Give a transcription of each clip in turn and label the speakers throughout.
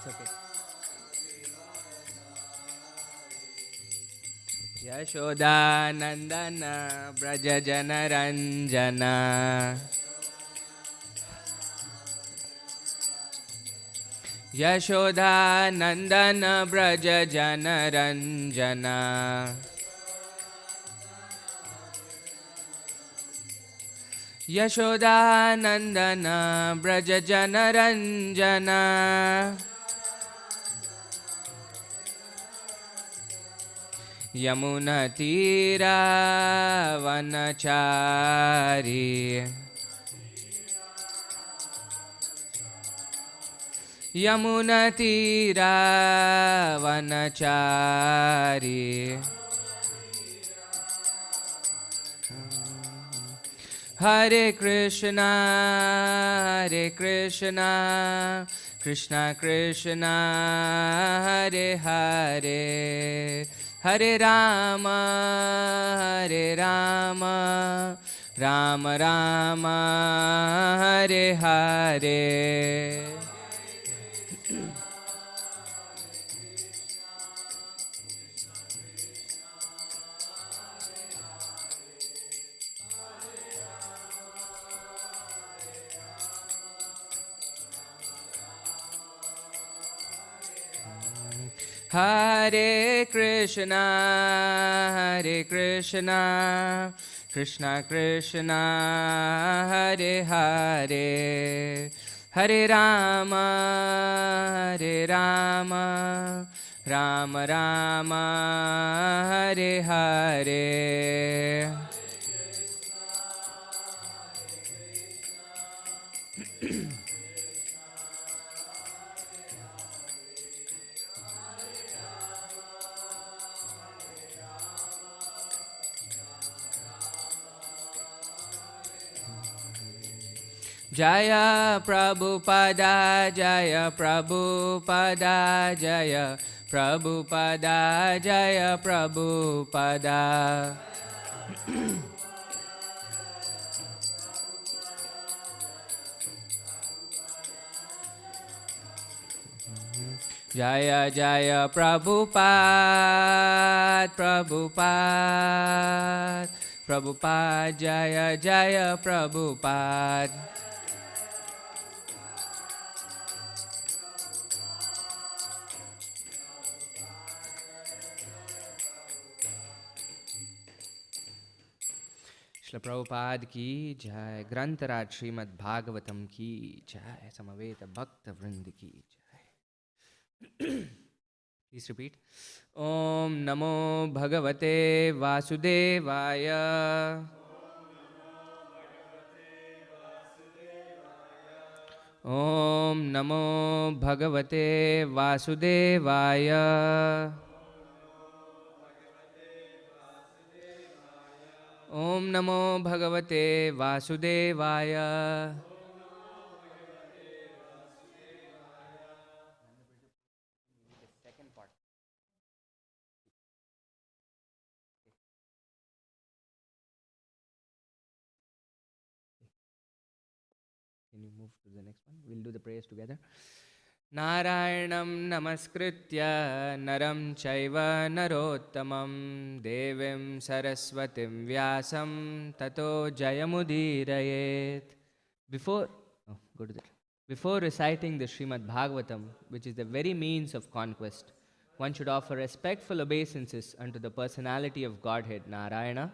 Speaker 1: okay. Yashoda Nandana Braja Jana Ranjana Yashoda Nandana Braja Jana Ranjana Yashoda Nandana Braja Jana Ranjana Yamuna Tira Vanachari Yamuna Tira Vanachari Hare Krishna Krishna Krishna Hare Hare Hare Rama Rama Rama Hare Hare Hare Krishna Krishna Krishna Hare Hare Hare Rama Rama Rama Hare Hare Jaya Prabhupada Jaya Prabhupada Jaya Prabhupada Jaya Prabhupada Jaya Jaya Prabhupada Prabhupada Prabhupada Jaya Jaya Prabhupada Shri Prabhupada ki jai, Grantaraj Srimad Bhagavatam ki jai, Samaveta Bhakta Vrind ki jai. Please repeat. Om Namo Bhagavate Vasudevaya. Om Namo Bhagavate Vasudevaya. Om Namo Bhagavate Vasudevaya. Can you move to the next one? We'll do the prayers together. Narayanam Namaskritya Naram Chaiva Narottamam Devim Saraswatim Vyasam Tato Jayamudirayet. Before, go to that. Before reciting the Srimad Bhagavatam, which is the very means of conquest, one should offer respectful obeisances unto the personality of Godhead Narayana,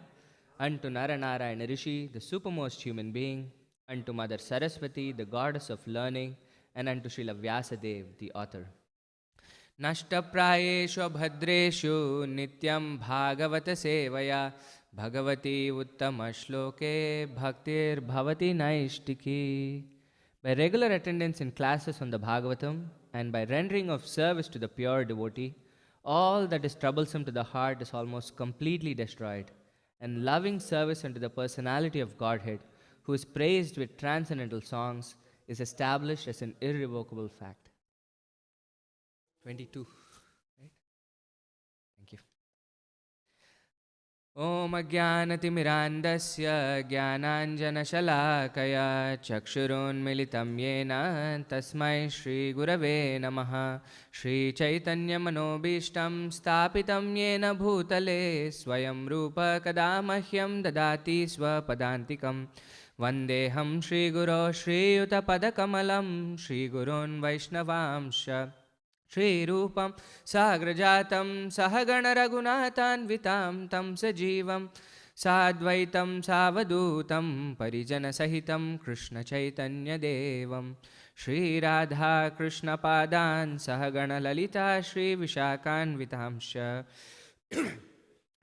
Speaker 1: unto Naranarayana Rishi, the supermost human being, unto Mother Saraswati, the goddess of learning, and unto Srila Vyasadev, the author. Nashtaprayeshu bhadreshu nityam bhagavata sevaya bhagavati uttama shloke bhaktir bhavati naishtiki. By regular attendance in classes on the Bhagavatam and by rendering of service to the pure devotee, all that is troublesome to the heart is almost completely destroyed, and loving service unto the personality of Godhead, who is praised with transcendental songs, is established as an irrevocable fact. 22. Right? Thank you. Om Ajnanatimirandasya Jnananjanashalakaya Chakshurunmilitam Yena Tasmai Shri Gurave Namaha Shri Chaitanya Manobishtam Stapitam Yena Bhutale Swayam Rupa Kadamahyam Dadati Swapadantikam Vandeham Shri Guru Shri Yuta Padakamalam Shri Gurun Vaishnavamsha Shri Rupam Sagrajatam Sahagana Raghunathanvitam Tam Sajivam Sadvaitam Savadutam Parijana Sahitam Krishna Chaitanya Devam Shri Radha Krishna Padan Sahagana Lalita Shri Vishakhanvitamsha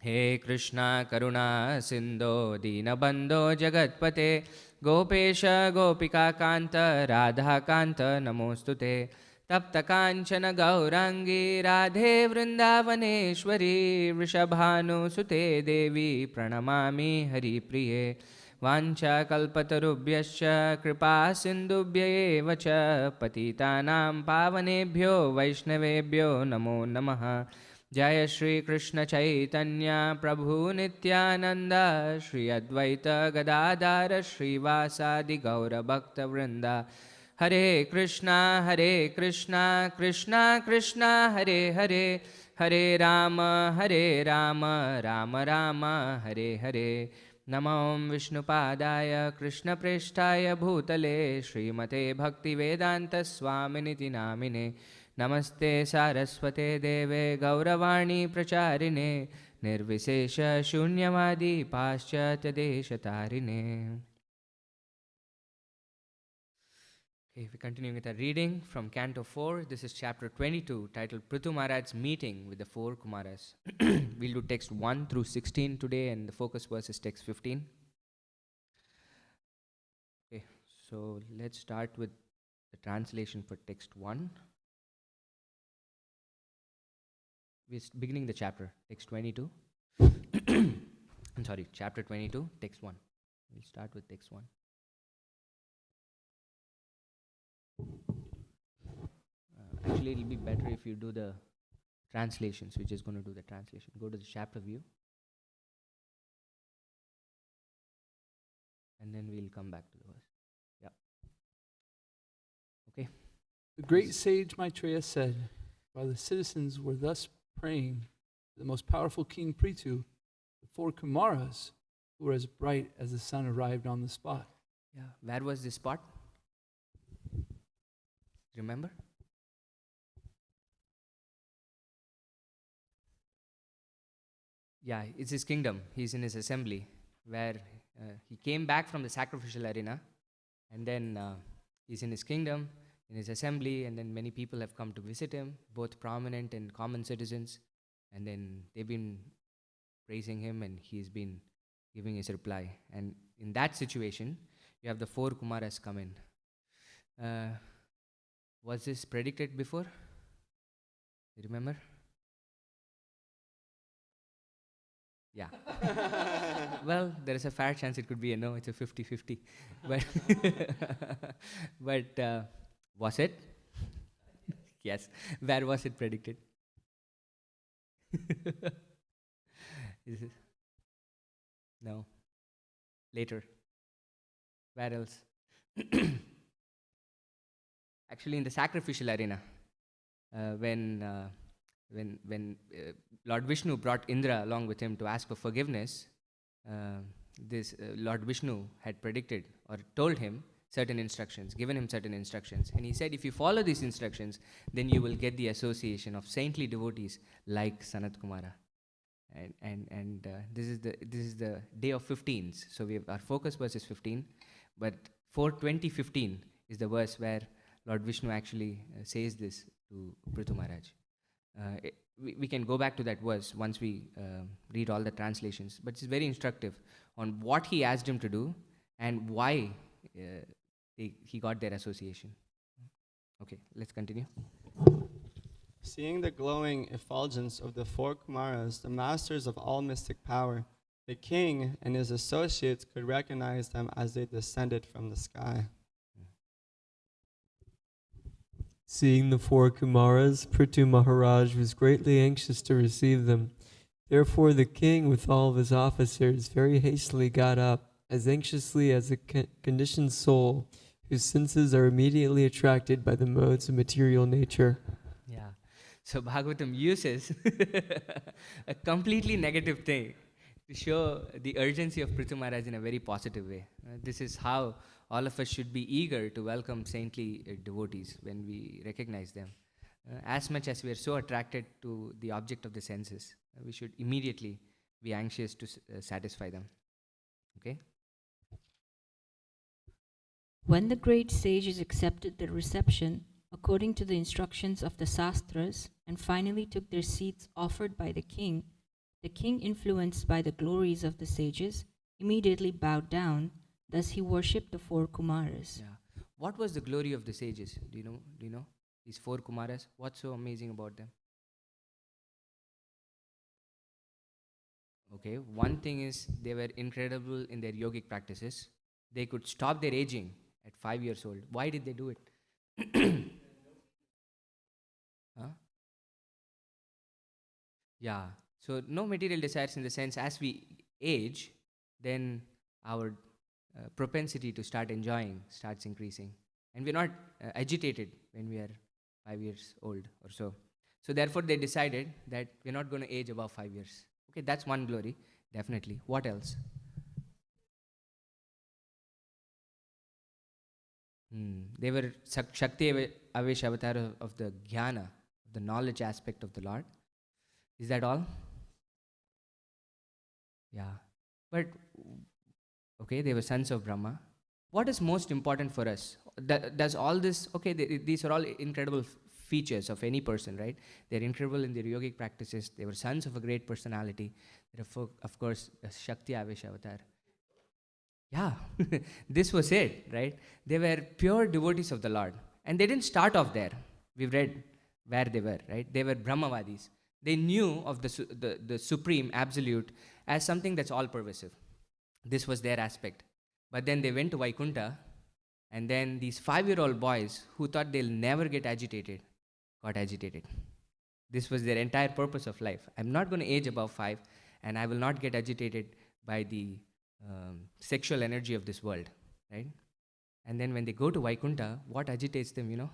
Speaker 1: He Krishna Karuna Sindho Dinabandho Jagatpate Gopesha Gopika Kanta Radha Kanta Namostute Tapta Kanchana Gaurangi Radhe Vrindavaneshwari Vrishabhanu Sute Devi Pranamami Hari Priye Vancha Kalpatarubhyascha Kripa Sindubhya Vacha Patitanam Pavanebhyo Vaishnavebhyo Namo Namaha Jaya Shri Krishna Chaitanya Prabhu Nityananda Shri Advaita Gadadara Shri Vasadi Gaura Bhakta Vrinda Hare Krishna Krishna Krishna Hare Hare Hare Rama Rama Rama Hare Hare Namam Vishnupadaya Krishna Preshtaya Bhutale Srimate Bhakti Vedanta Swaminiti Namine Namaste Saraswate Deve Gauravani Pracharine Nirvisesha Shunyavadi Paschatya Deshatarine. Okay, we continue with our reading from Canto 4. This is chapter 22, titled Prithu Maharaj's meeting with the four Kumaras. We'll do text 1 through 16 today, and the focus verse is text 15. Okay, so let's start with the translation for text 1. We're beginning the chapter, text 22. I'm sorry, chapter 22, text 1. We'll start with text 1. Actually, it'll be better if you do the translations. We're just going to do the translation. Go to the chapter view. And then we'll come back to the verse. Yeah. Okay.
Speaker 2: The great sage Maitreya said, while the citizens were thus praying, the most powerful King Prithu, the four Kumaras, who were as bright as the sun, arrived on the spot.
Speaker 1: Yeah. Where was this spot? Remember? Yeah, it's his kingdom. He's in his assembly, where he came back from the sacrificial arena, and then he's in his kingdom, in his assembly, and then many people have come to visit him, both prominent and common citizens, and then they've been praising him, and he's been giving his reply. And in that situation, you have the four Kumaras come in. Was this predicted before? You remember? Yeah. Well, there is a fair chance it could be a no. It's a 50-50. But, was it? Yes. Where was it predicted? Is it? No. Later. Where else? Actually, in the sacrificial arena, when Lord Vishnu brought Indra along with him to ask for forgiveness, Lord Vishnu had predicted or told him certain instructions, given him certain instructions, and he said, if you follow these instructions, then you will get the association of saintly devotees like Sanat Kumara. And this is the day of 15s. So our focus verse is 15, but 4:20:15 is the verse where Lord Vishnu actually says this to Prithu Maharaj. We can go back to that verse once we read all the translations, but it's very instructive on what he asked him to do and why he got their association. Okay, let's continue.
Speaker 3: Seeing the glowing effulgence of the four Kumaras, the masters of all mystic power, the king and his associates could recognize them as they descended from the sky.
Speaker 4: Seeing the four Kumaras, Prithu Maharaj was greatly anxious to receive them. Therefore the king, with all of his officers, very hastily got up, as anxiously as a conditioned soul whose senses are immediately attracted by the modes of material nature.
Speaker 1: Yeah. So Bhagavatam uses a completely negative thing to show the urgency of Prithu Maharaj in a very positive way. This is how all of us should be eager to welcome saintly devotees when we recognize them. As much as we are so attracted to the object of the senses, we should immediately be anxious to satisfy them. Okay?
Speaker 5: When the great sages accepted the reception according to the instructions of the Sastras and finally took their seats offered by the king, influenced by the glories of the sages, immediately bowed down. Thus he worshipped the four Kumaras.
Speaker 1: Yeah. What was the glory of the sages? Do you know? These four Kumaras? What's so amazing about them? Okay, one thing is they were incredible in their yogic practices. They could stop their aging at 5 years old. Why did they do it? Huh? Yeah. So no material desires in the sense as we age, then our propensity to start enjoying starts increasing. And we're not agitated when we are 5 years old or so. So therefore they decided that we're not going to age above 5 years. Okay, that's one glory, definitely. What else? They were Shakti Avesh Avatar of the Jnana, the knowledge aspect of the Lord. Is that all? Yeah. But, okay, they were sons of Brahma. What is most important for us? Does all this, okay, these are all incredible features of any person, right? They're incredible in their yogic practices. They were sons of a great personality. They're, of course, a Shakti Avesh Avatar. Yeah, this was it, right? They were pure devotees of the Lord. And they didn't start off there. We've read where they were, right? They were Brahmavadis. They knew of the supreme, absolute, as something that's all-pervasive. This was their aspect. But then they went to Vaikuntha, and then these 5-year-old boys who thought they'll never get agitated, got agitated. This was their entire purpose of life. I'm not going to age above 5, and I will not get agitated by the sexual energy of this world, right? And then when they go to Vaikuntha, what agitates them, you know?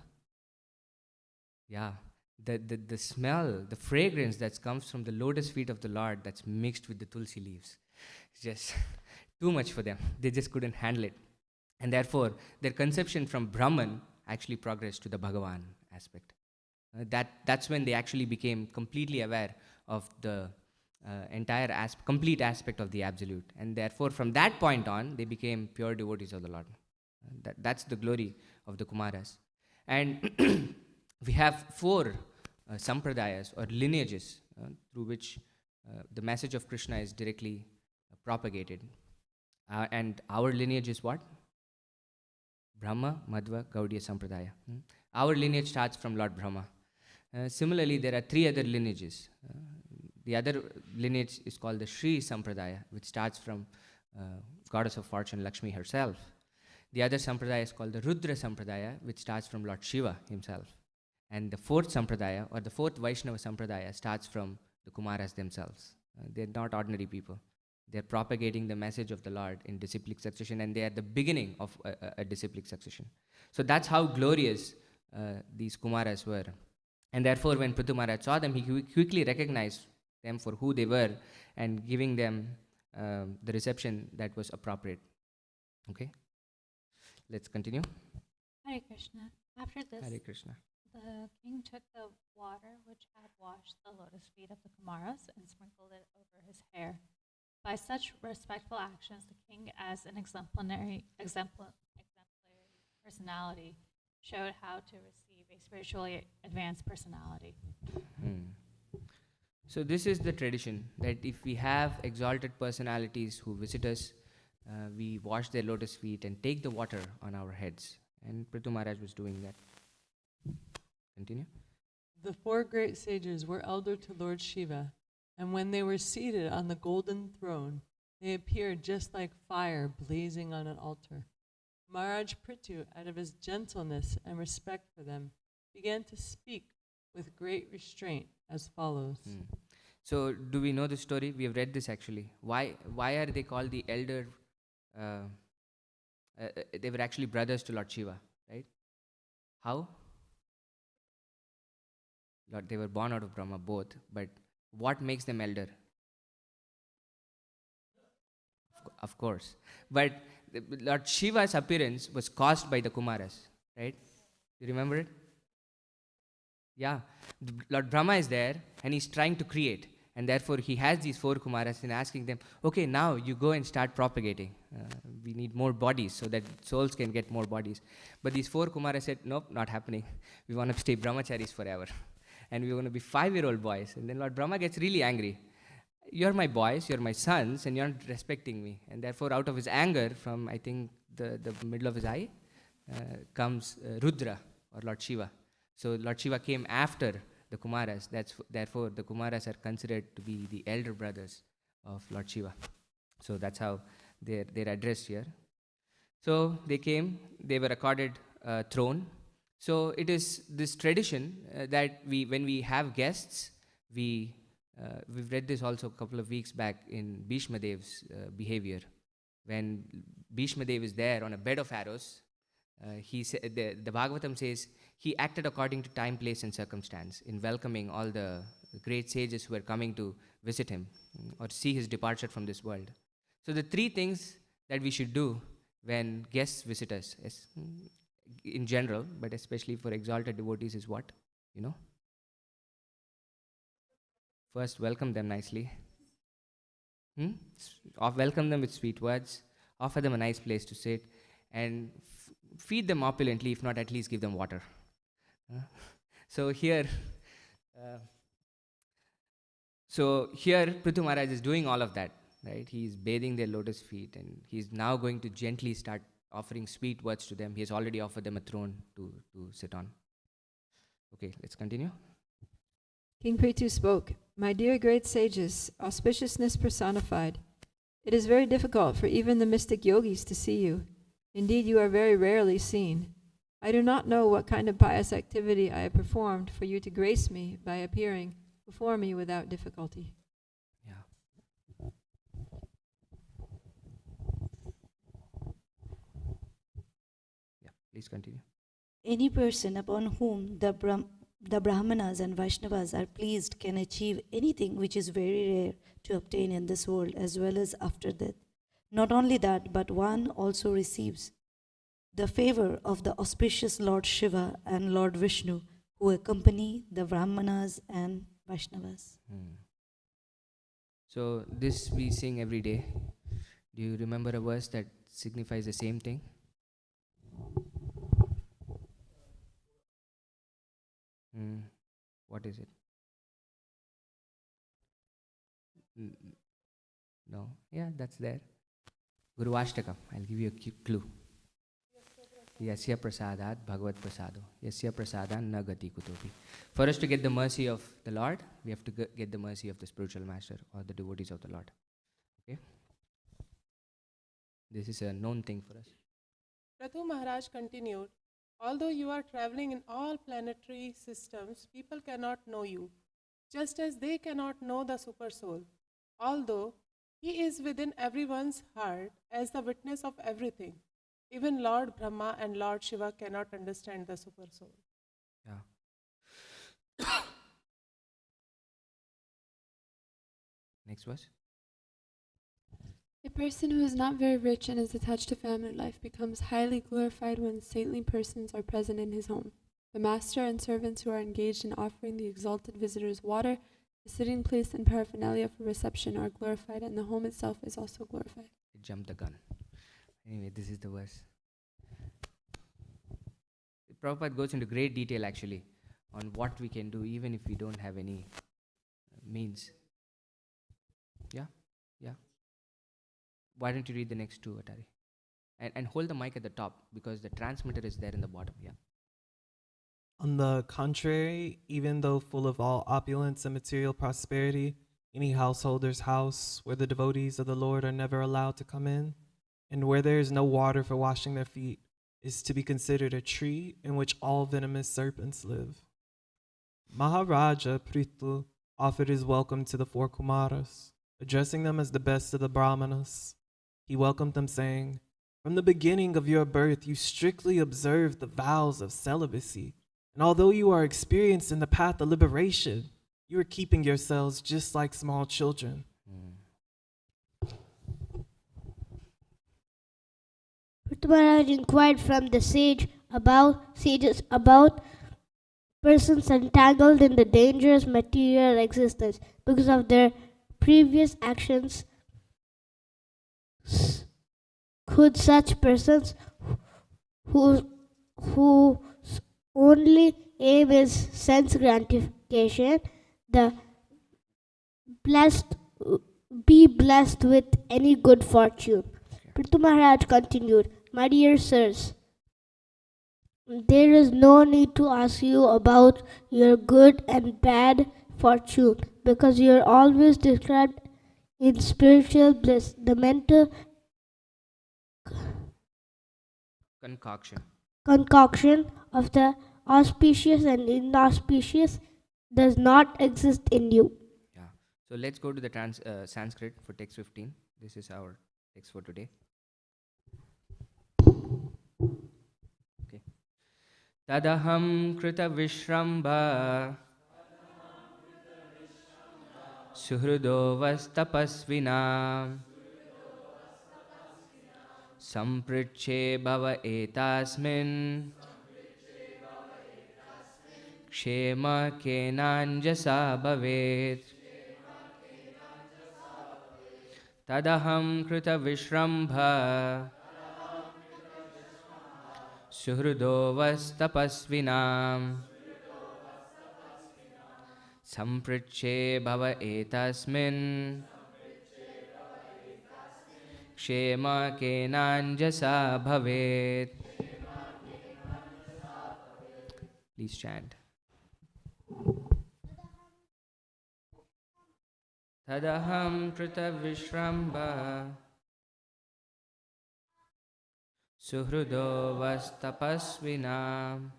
Speaker 1: Yeah, the smell, the fragrance that comes from the lotus feet of the Lord that's mixed with the tulsi leaves. It's just too much for them. They just couldn't handle it. And therefore, their conception from Brahman actually progressed to the Bhagavan aspect. That's when they actually became completely aware of the entire complete aspect of the Absolute. And therefore, from that point on, they became pure devotees of the Lord. That's the glory of the Kumaras. And we have 4 sampradayas or lineages through which the message of Krishna is directly propagated. And our lineage is what? Brahma, Madhva, Gaudiya Sampradaya. Our lineage starts from Lord Brahma. Similarly, there are 3 other lineages. The other lineage is called the Shri Sampradaya, which starts from Goddess of Fortune, Lakshmi herself. The other Sampradaya is called the Rudra Sampradaya, which starts from Lord Shiva himself. And the 4th Sampradaya, or the 4th Vaishnava Sampradaya, starts from the Kumaras themselves. They're not ordinary people. They're propagating the message of the Lord in disciplic succession, and they are the beginning of a disciplic succession. So that's how glorious these Kumaras were. And therefore, when Prithu Maharaj saw them, he quickly recognized them for who they were and giving them the reception that was appropriate. Okay? Let's continue.
Speaker 6: Hare Krishna. After this,
Speaker 1: Hare Krishna.
Speaker 6: the king took the water which had washed the lotus feet of the Kumaras and sprinkled it over his hair. By such respectful actions, the king, as an exemplary personality, showed how to receive a spiritually advanced personality.
Speaker 1: So this is the tradition, that if we have exalted personalities who visit us, we wash their lotus feet and take the water on our heads. And Prithu Maharaj was doing that. Continue.
Speaker 7: The 4 great sages were elder to Lord Shiva, and when they were seated on the golden throne, they appeared just like fire blazing on an altar. Maharaj Prithu, out of his gentleness and respect for them, began to speak with great restraint as follows.
Speaker 1: So do we know the story? We have read this actually. Why are they called the elder? They were actually brothers to Lord Shiva, right? How? Lord, they were born out of Brahma, both. But what makes them elder? Of course. But Lord Shiva's appearance was caused by the Kumaras, right? You remember it? Yeah. Lord Brahma is there and he's trying to create. And therefore, he has these 4 Kumaras and asking them, okay, now you go and start propagating. We need more bodies so that souls can get more bodies. But these 4 Kumaras said, nope, not happening. We want to stay brahmacharis forever. And we want to be 5-year-old boys. And then Lord Brahma gets really angry. You're my boys, you're my sons, and you're not respecting me. And therefore, out of his anger, from I think the middle of his eye, comes Rudra or Lord Shiva. So Lord Shiva came after the Kumaras. Therefore, the Kumaras are considered to be the elder brothers of Lord Shiva. So that's how they're addressed here. So they came, they were accorded a throne. So it is this tradition that when we have guests, we've read this also a couple of weeks back in Bhishma Dev's behavior. When Bhishma Dev is there on a bed of arrows, the Bhagavatam says he acted according to time, place, and circumstance in welcoming all the great sages who were coming to visit him or see his departure from this world. So the 3 things that we should do when guests visit us, in general, but especially for exalted devotees, is what? You know? First, welcome them nicely. Welcome them with sweet words. Offer them a nice place to sit. And feed them opulently, if not at least give them water. So here Prithu Maharaj is doing all of that, right? He's bathing their lotus feet and he's now going to gently start offering sweet words to them. He has already offered them a throne to sit on. Okay, let's continue.
Speaker 8: King Prithu spoke, "My dear great sages, auspiciousness personified, it is very difficult for even the mystic yogis to see you. Indeed, you are very rarely seen. I do not know what kind of pious activity I have performed for you to grace me by appearing before me without difficulty."
Speaker 1: Yeah. Yeah, please continue.
Speaker 9: Any person upon whom the Brahmanas and Vaishnavas are pleased can achieve anything which is very rare to obtain in this world as well as after death. Not only that, but one also receives the favor of the auspicious Lord Shiva and Lord Vishnu, who accompany the Brahmanas and Vaishnavas.
Speaker 1: So this we sing every day. Do you remember a verse that signifies the same thing? What is it? No? Yeah, that's there. Guru Ashtakam. I'll give you a clue. Yasya prasadat bhagavad prasado. Yasya prasadan na gati kutopi. For us to get the mercy of the Lord, we have to get the mercy of the spiritual master or the devotees of the Lord. Okay? This is a known thing for us.
Speaker 10: Prithu Maharaj continued, "Although you are traveling in all planetary systems, people cannot know you, just as they cannot know the super soul. Although he is within everyone's heart as the witness of everything, even Lord Brahma and Lord Shiva cannot understand the super soul."
Speaker 1: Yeah. Next verse.
Speaker 11: A person who is not very rich and is attached to family life becomes highly glorified when saintly persons are present in his home. The master and servants who are engaged in offering the exalted visitors water, the sitting place and paraphernalia for reception are glorified, and the home itself is also glorified.
Speaker 1: I jumped the gun. Anyway, this is the verse. Prabhupada goes into great detail actually on what we can do even if we don't have any means. Yeah? Yeah. Why don't you read the next 2, Atari? And hold the mic at the top because the transmitter is there in the bottom. Yeah.
Speaker 12: On the contrary, even though full of all opulence and material prosperity, any householder's house where the devotees of the Lord are never allowed to come in, and where there is no water for washing their feet, is to be considered a tree in which all venomous serpents live. Maharaja Prithu offered his welcome to the four Kumaras, addressing them as the best of the Brahmanas. He welcomed them, saying, "From the beginning of your birth, you strictly observed the vows of celibacy, and although you are experienced in the path of liberation, you are keeping yourselves just like small children."
Speaker 13: Prithu Maharaj inquired from the sages about persons entangled in the dangerous material existence because of their previous actions. Could such persons whose only aim is sense gratification, blessed be blessed with any good fortune? Prithu Maharaj continued, "My dear sirs, there is no need to ask you about your good and bad fortune because you are always described in spiritual bliss. The mental concoction of the auspicious and inauspicious does not exist in you."
Speaker 1: Yeah. So let's go to the Sanskrit for text 15. This is our text for today. Okay. Tadaham krita vishramba suhrudo vastapasvina sampriche bhava etasmin kshema kenanjasa bhavet. Tadaham krita vishrambha suhrudo vastapasvinam sampriche bhava etasmin kshema kenanjasa bhavet. Please chant. Tadaham krita vishramba suhrudo vastapasvinam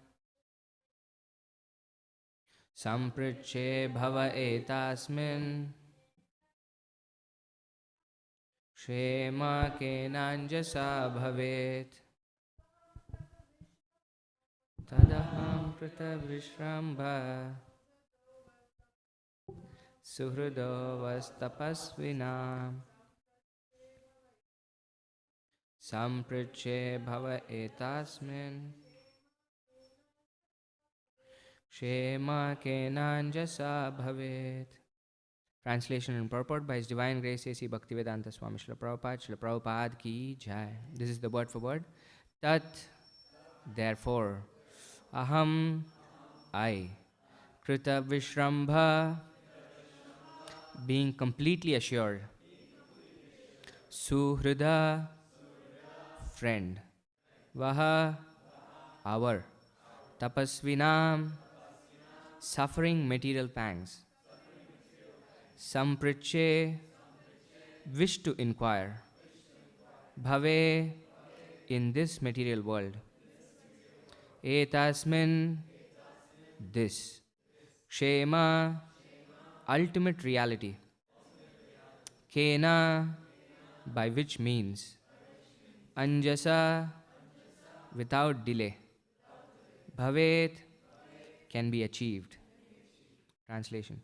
Speaker 1: sampriche bhava etasmin kshema kenanjasa bhavet. Tadaham krita vishramba suhrudo vastapasvinam sampriche bhava etasmin kshema kenanjasa bhavet. Translation and purport by His Divine Grace A.C. Bhaktivedanta Swami Srila Prabhupada. Srila Prabhupada ki jai. This is the word for word. Tat, therefore, aham, I, krita vishrambha, being completely assured, suhrida, friend, vaha, our, tapasvinam, suffering material pangs, sampriche, wish to inquire, bhave, in this material world, etasmin, this, kshema, ultimate reality, kena, by which means, anjasa, without delay, bhavet, can be achieved. Translation.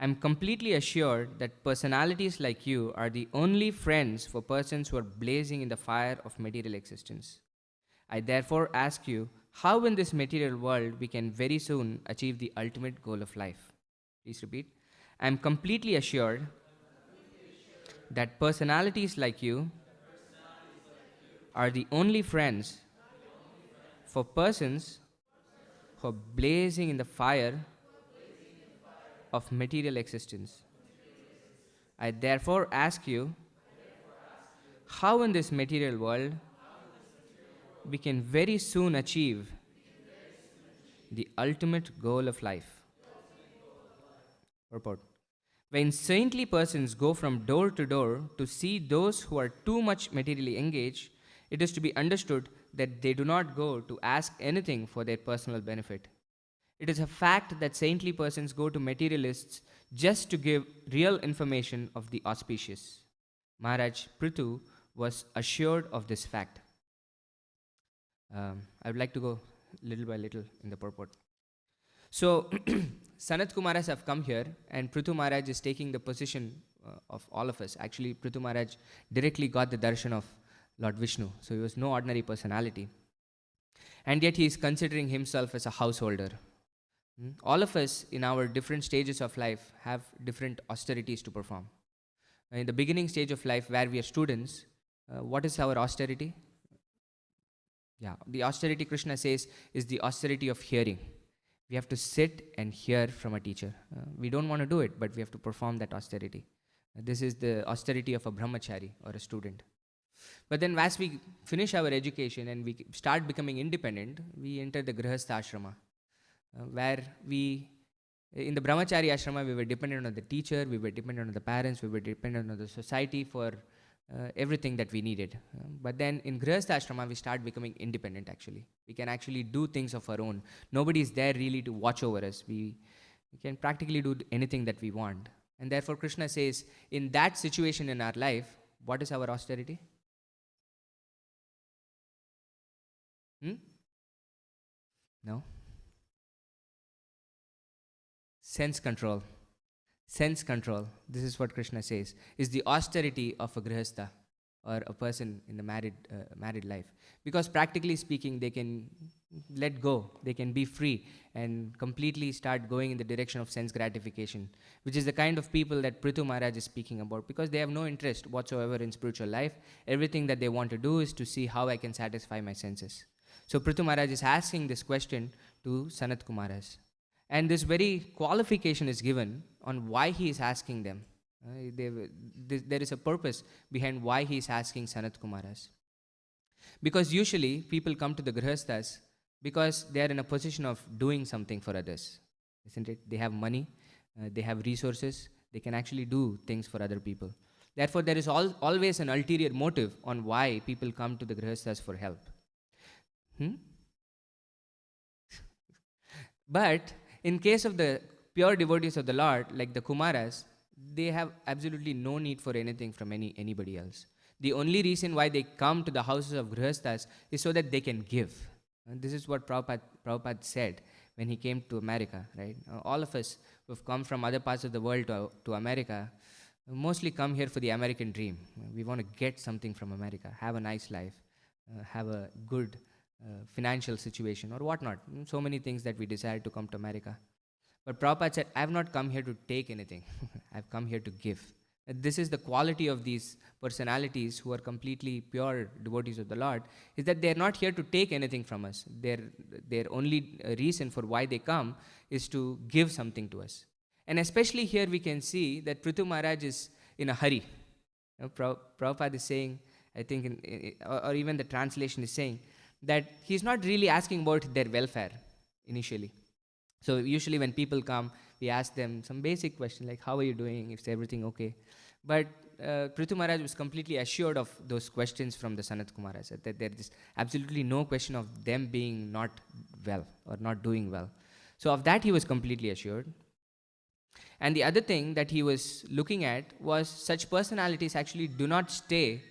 Speaker 1: I am completely assured that personalities like you are the only friends for persons who are blazing in the fire of material existence. I therefore ask you how in this material world we can very soon achieve the ultimate goal of life. Please repeat. I am completely assured that personalities like you are the only friends for persons who are blazing in the fire of material existence. I therefore ask you how in this material world we can very soon achieve the ultimate goal of life. Purport. When saintly persons go from door to see those who are too much materially engaged, it is to be understood that they do not go to ask anything for their personal benefit. It is a fact that saintly persons go to materialists just to give real information of the auspicious. Maharaj Prithu was assured of this fact. I would like to go little by little in the purport. So, Sanat Kumaras have come here, and Prithu Maharaj is taking the position of all of us. Actually, Prithu Maharaj directly got the darshan of Lord Vishnu, so he was no ordinary personality. And yet he is considering himself as a householder. All of us in our different stages of life have different austerities to perform. In the beginning stage of life, where we are students, what is our austerity? Yeah, the austerity, Krishna says, is the austerity of hearing. We have to sit and hear from a teacher. We don't want to do it, but we have to perform that austerity. This is the austerity of a brahmachari or a student. But then as we finish our education and we start becoming independent, we enter the grihastha ashrama, where in the brahmachari ashrama, we were dependent on the teacher, we were dependent on the parents, we were dependent on the society for everything that we needed. But then in grihastha ashrama, we start becoming independent actually. We can actually do things of our own. Nobody is there really to watch over us. We can practically do anything that we want. And therefore Krishna says, in that situation in our life, what is our austerity? No? Sense control. Sense control, this is what Krishna says, is the austerity of a grihastha or a person in the married life. Because practically speaking, they can let go, they can be free and completely start going in the direction of sense gratification, which is the kind of people that Prithu Maharaj is speaking about, because they have no interest whatsoever in spiritual life. Everything that they want to do is to see how I can satisfy my senses. So Prithu Maharaj is asking this question to Sanat Kumaras. And this very qualification is given on why he is asking them. There is a purpose behind why he is asking Sanat Kumaras. Because usually people come to the grihasthas because they are in a position of doing something for others, isn't it? They have money, they have resources, they can actually do things for other people. Therefore, there is always an ulterior motive on why people come to the grihasthas for help. But in case of the pure devotees of the Lord, like the Kumaras, they have absolutely no need for anything from anybody else. The only reason why they come to the houses of grihasthas is so that they can give. And this is what Prabhupada said when he came to America, right? All of us who have come from other parts of the world to America mostly come here for the American dream. We want to get something from America, have a nice life, have a good financial situation or whatnot. So many things that we desire to come to America. But Prabhupada said, I have not come here to take anything. I have come here to give. This is the quality of these personalities who are completely pure devotees of the Lord, is that they are not here to take anything from us. Their only reason for why they come is to give something to us. And especially here we can see that Prithu Maharaj is in a hurry. Prabhupada is saying, I think, or even the translation is saying, that he's not really asking about their welfare initially. So usually when people come, we ask them some basic question like, how are you doing? Is everything okay? But Prithu Maharaj was completely assured of those questions from the Sanat Kumaras, that there is absolutely no question of them being not well or not doing well. So of that he was completely assured. And the other thing that he was looking at was such personalities actually do not stay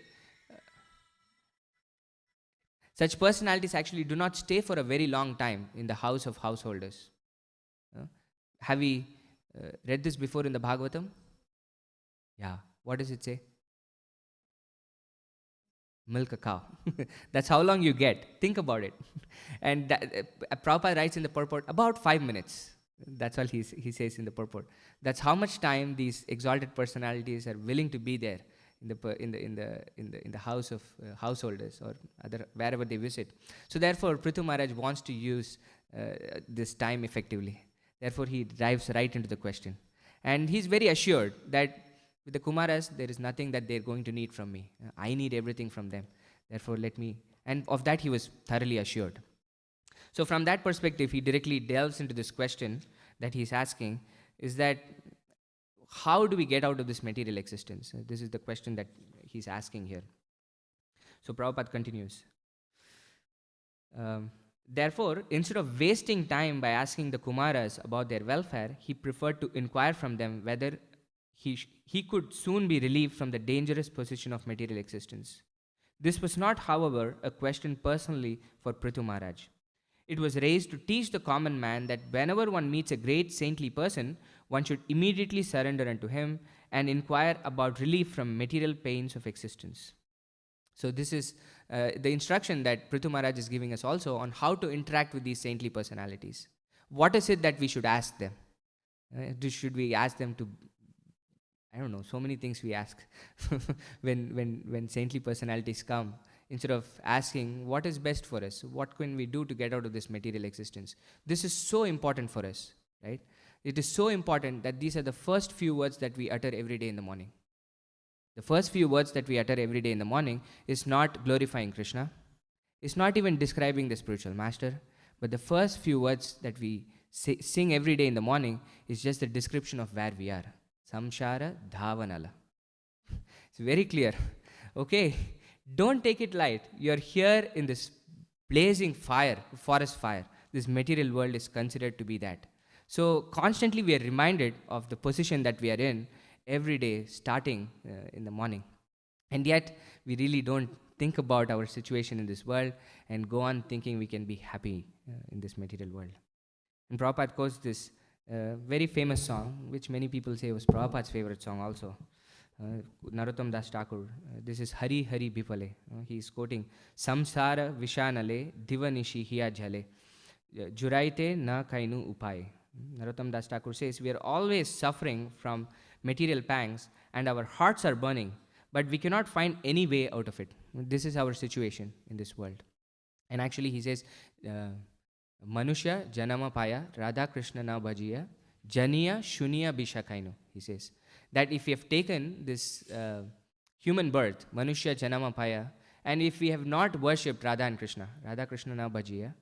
Speaker 1: Such personalities actually do not stay for a very long time in the house of householders. Have we read this before in the Bhagavatam? Yeah. What does it say? Milk a cow. That's how long you get. Think about it. And Prabhupada writes in the purport, about 5 minutes. That's all he says in the purport. That's how much time these exalted personalities are willing to be there in the house of householders or wherever they visit. So therefore, Prithu Maharaj wants to use this time effectively. Therefore, he dives right into the question, and he's very assured that with the Kumaras there is nothing that they're going to need from me. I need everything from them. Therefore, let me. And of that he was thoroughly assured. So from that perspective, he directly delves into this question that he's asking: is that how do we get out of this material existence? This is the question that he's asking here. So Prabhupada continues. Therefore, instead of wasting time by asking the Kumaras about their welfare, he preferred to inquire from them whether he could soon be relieved from the dangerous position of material existence. This was not, however, a question personally for Prithu Maharaj. It was raised to teach the common man that whenever one meets a great saintly person, one should immediately surrender unto him and inquire about relief from material pains of existence. So this is the instruction that Prithu Maharaj is giving us also on how to interact with these saintly personalities. What is it that we should ask them? Should we ask them to, I don't know, so many things we ask when saintly personalities come. Instead of asking what is best for us, what can we do to get out of this material existence? This is so important for us, right? It is so important that these are the first few words that we utter every day in the morning. The first few words that we utter every day in the morning is not glorifying Krishna. It's not even describing the spiritual master. But the first few words that we sing every day in the morning is just the description of where we are. Samshara dhavanala. It's very clear. Okay, don't take it light. You're here in this blazing fire, forest fire. This material world is considered to be that. So constantly we are reminded of the position that we are in every day, starting in the morning. And yet, we really don't think about our situation in this world and go on thinking we can be happy in this material world. And Prabhupada quotes this very famous song, which many people say was Prabhupada's favorite song also. Narottam Das Thakur. This is Hari Hari Bipale. He is quoting Samsara Vishanale Divanishi Hiya Jhale Juraite Na Kainu Upai. Narottam Das Thakur says, we are always suffering from material pangs and our hearts are burning, but we cannot find any way out of it. This is our situation in this world. And actually he says, Manushya Janama Paya Radha Krishna Na Bhajiya Janiya Shuniya Bishakainu. He says that if we have taken this human birth, Manushya Janama Paya, and if we have not worshipped Radha and Krishna, Radha Krishna Na Bhajiya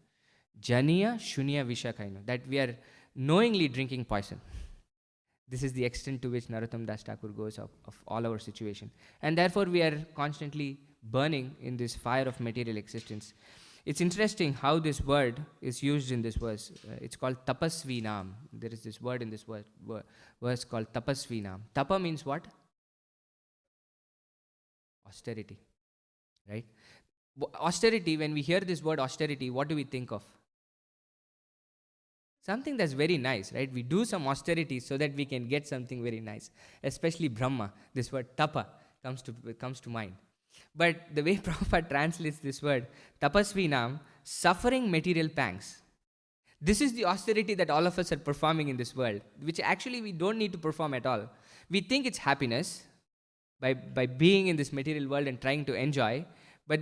Speaker 1: Janiya Shuniya Bishakainu, that we are knowingly drinking poison. This is the extent to which Narottam Das Thakur goes of all our situation. And therefore we are constantly burning in this fire of material existence. It's interesting how this word is used in this verse. It's called tapasvi nam. There is this word in this verse called tapasvi nam. Tapa means what? Austerity, right? Austerity, when we hear this word austerity, what do we think of? Something that's very nice, right? We do some austerity so that we can get something very nice. Especially Brahma, this word tapa comes to mind. But the way Prabhupada translates this word, tapasvi nam, suffering material pangs. This is the austerity that all of us are performing in this world, which actually we don't need to perform at all. We think it's happiness by being in this material world and trying to enjoy, but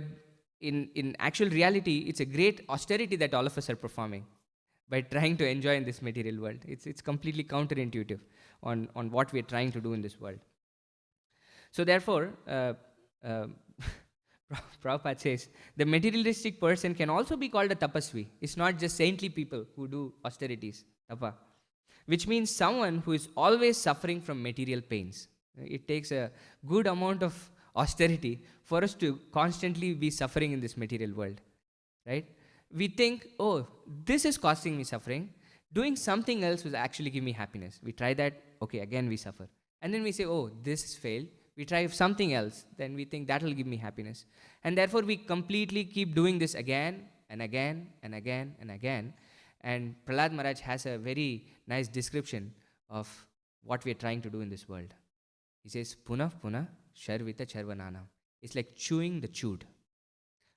Speaker 1: in actual reality, it's a great austerity that all of us are performing by trying to enjoy in this material world. It's completely counterintuitive on what we're trying to do in this world. So therefore, Prabhupada says, the materialistic person can also be called a tapasvi. It's not just saintly people who do austerities, tapa, which means someone who is always suffering from material pains. It takes a good amount of austerity for us to constantly be suffering in this material world, right? We think, oh, this is causing me suffering. Doing something else will actually give me happiness. We try that, okay, again we suffer. And then we say, oh, this has failed. We try something else, then we think that will give me happiness. And therefore we completely keep doing this again and again and again and again. And Prahlad Maharaj has a very nice description of what we are trying to do in this world. He says, Punah Punah Sharvita Charvananam. It's like chewing the chewed.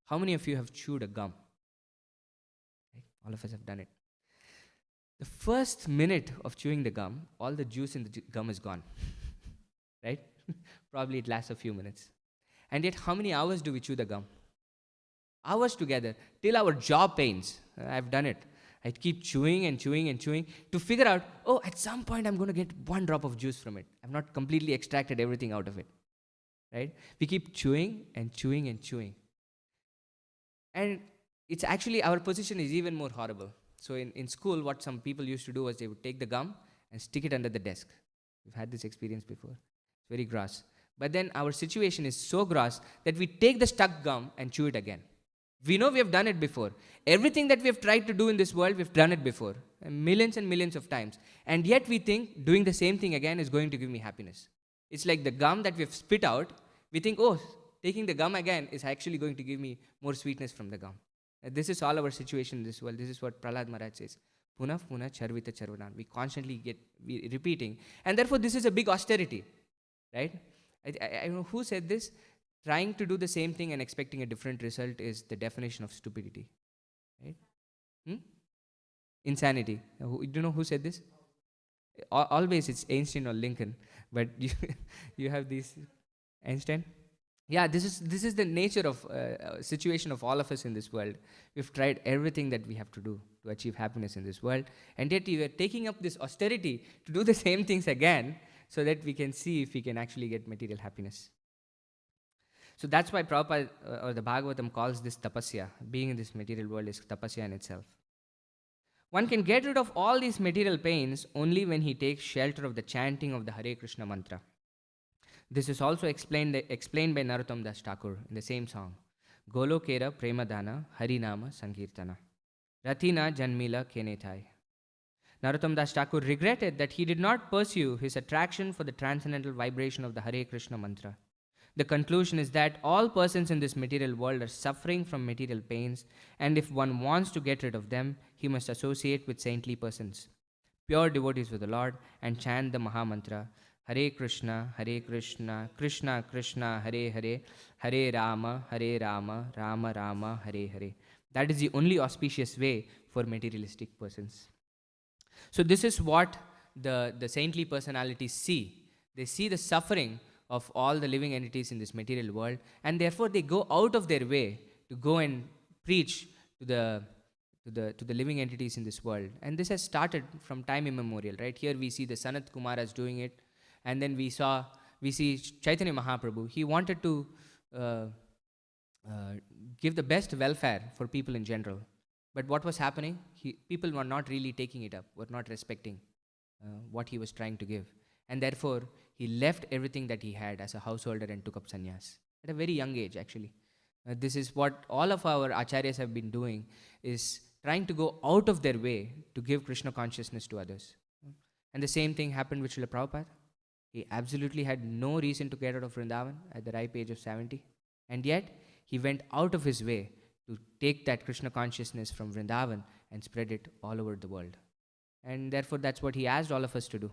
Speaker 1: How many of you have chewed a gum? Right? All of us have done it. The first minute of chewing the gum, all the juice in the gum is gone. Right? Probably it lasts a few minutes. And yet, how many hours do we chew the gum? Hours together, till our jaw pains. I've done it. I keep chewing and chewing and chewing to figure out, oh, at some point I'm going to get one drop of juice from it. I've not completely extracted everything out of it. Right? We keep chewing and chewing and chewing. And it's actually, our position is even more horrible. So in school, what some people used to do was they would take the gum and stick it under the desk. We've had this experience before. It's very gross. But then our situation is so gross that we take the stuck gum and chew it again. We know we have done it before. Everything that we have tried to do in this world, we've done it before, millions and millions of times. And yet we think doing the same thing again is going to give me happiness. It's like the gum that we've spit out. We think, oh, taking the gum again is actually going to give me more sweetness from the gum. This is all our situation in this world. This is what Prahlad Maharaj says. Puna puna charvita charvanan. We constantly we repeating. And therefore this is a big austerity, right? I don't know who said this. Trying to do the same thing and expecting a different result is the definition of stupidity, right? Insanity. Do you know who said this? Always it's Einstein or Lincoln, but you have these Einstein. Yeah, this is the nature of situation of all of us in this world. We've tried everything that we have to do to achieve happiness in this world, and yet we are taking up this austerity to do the same things again, so that we can see if we can actually get material happiness. So that's why Prabhupada or the Bhagavatam calls this tapasya. Being in this material world is tapasya in itself. One can get rid of all these material pains only when he takes shelter of the chanting of the Hare Krishna mantra. This is also explained by Narottam Das Thakur in the same song. Golokera Premadana Harinama Sankirtana Ratina Janmila Kenethai. Narottam Das Thakur regretted that he did not pursue his attraction for the transcendental vibration of the Hare Krishna mantra. The conclusion is that all persons in this material world are suffering from material pains, and if one wants to get rid of them, he must associate with saintly persons, pure devotees of the Lord, and chant the Maha Mantra, Hare Krishna, Krishna Krishna, Hare Hare, Hare Rama, Rama Rama, Hare Hare. That is the only auspicious way for materialistic persons. So this is what the saintly personalities see. They see the suffering of all the living entities in this material world, and therefore they go out of their way to go and preach to the living entities in this world. And this has started from time immemorial, right? Here we see the Sanat Kumaras doing it, and then we see Chaitanya Mahaprabhu. He wanted to give the best welfare for people in general, but what was happening? People were not really taking it up, were not respecting what he was trying to give, and therefore he left everything that he had as a householder and took up sannyas at a very young age, actually. This is what all of our acharyas have been doing, is trying to go out of their way to give Krishna consciousness to others. And the same thing happened with Srila Prabhupada. He absolutely had no reason to get out of Vrindavan at the ripe age of 70. And yet, he went out of his way to take that Krishna consciousness from Vrindavan and spread it all over the world. And therefore, that's what he asked all of us to do.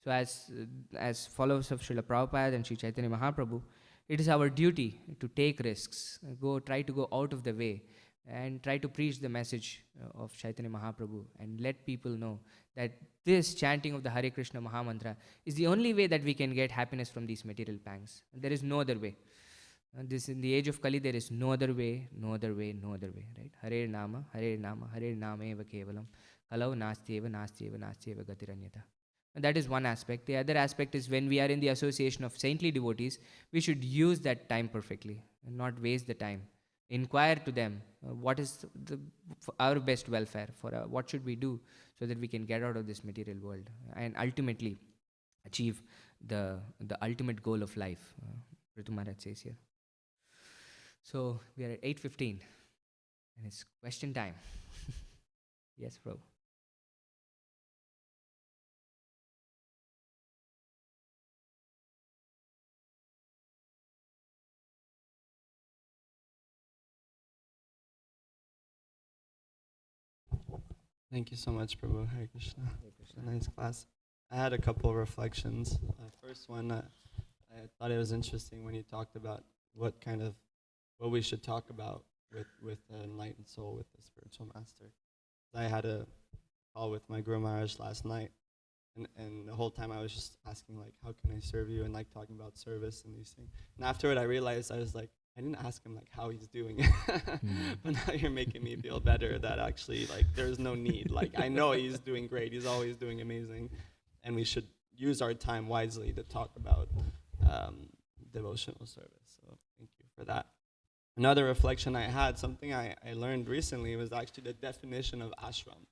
Speaker 1: So as followers of Srila Prabhupada and Sri Chaitanya Mahaprabhu, it is our duty to take risks, try to go out of the way, and try to preach the message of Chaitanya Mahaprabhu and let people know that this chanting of the Hare Krishna Mahamantra is the only way that we can get happiness from these material pangs. There is no other way. This in the age of Kali, there is no other way, no other way, no other way, right? Hare Nama, Hare Nama, Hare Nama eva kevalam, kalau nasti eva gatiranyata. And that is one aspect. The other aspect is when we are in the association of saintly devotees, we should use that time perfectly and not waste the time. Inquire to them, what is our best welfare, what should we do so that we can get out of this material world and ultimately achieve the ultimate goal of life. Ritu Maharaj says here. So we are at 8:15 and it's question time. Yes, bro.
Speaker 3: Thank you so much, Prabhu. Hare Krishna. Nice class. I had a couple of reflections. First one, I thought it was interesting when you talked about what we should talk about with an enlightened soul, with the spiritual master. I had a call with my Guru Maharaj last night, and the whole time I was just asking, like, how can I serve you, and like talking about service and these things. And afterward, I realized I was like, I didn't ask him like how he's doing, but now you're making me feel better that actually like there's no need. Like I know he's doing great. He's always doing amazing, and we should use our time wisely to talk about devotional service. So thank you for that. Another reflection I had, something I learned recently, was actually the definition of ashram.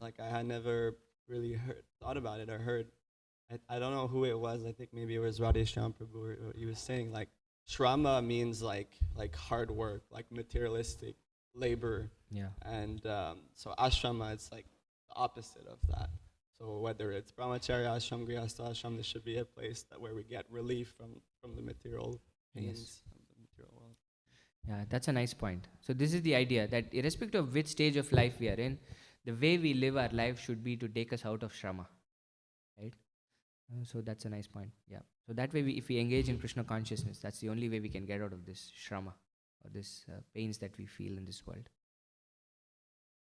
Speaker 3: Like I had never really thought about it or heard. I don't know who it was. I think maybe it was Radheshyam Prabhu. He was saying like, Shrama means like hard work, like materialistic labor,
Speaker 1: Yeah.
Speaker 3: and so ashrama, it's like the opposite of that. So whether it's brahmacharya ashram, grihastha ashram, this should be a place that where we get relief from the material pains
Speaker 1: Yes.
Speaker 3: of the material world.
Speaker 1: Yeah, that's a nice point. So this is the idea that irrespective of which stage of life we are in, the way we live our life should be to take us out of shrama, right? So that's a nice point. Yeah. So that way, if we engage in Krishna consciousness, that's the only way we can get out of this shrama or this pains that we feel in this world.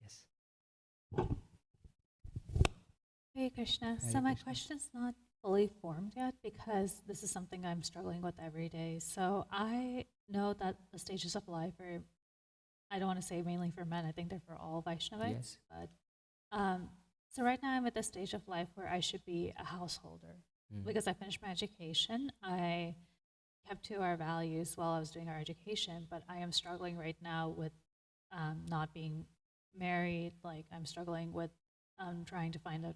Speaker 1: Yes.
Speaker 6: Hey Krishna.
Speaker 1: Hare
Speaker 6: So my
Speaker 1: Krishna.
Speaker 6: question's not fully formed yet because this is something I'm struggling with every day. So I know that the stages of life are, I don't want to say mainly for men, I think they're for all Vaishnavites.
Speaker 1: Yes.
Speaker 6: But so right now I'm at the stage of life where I should be a householder because I finished my education. I kept to our values while I was doing our education, but I am struggling right now with not being married. Like I'm struggling with trying to find a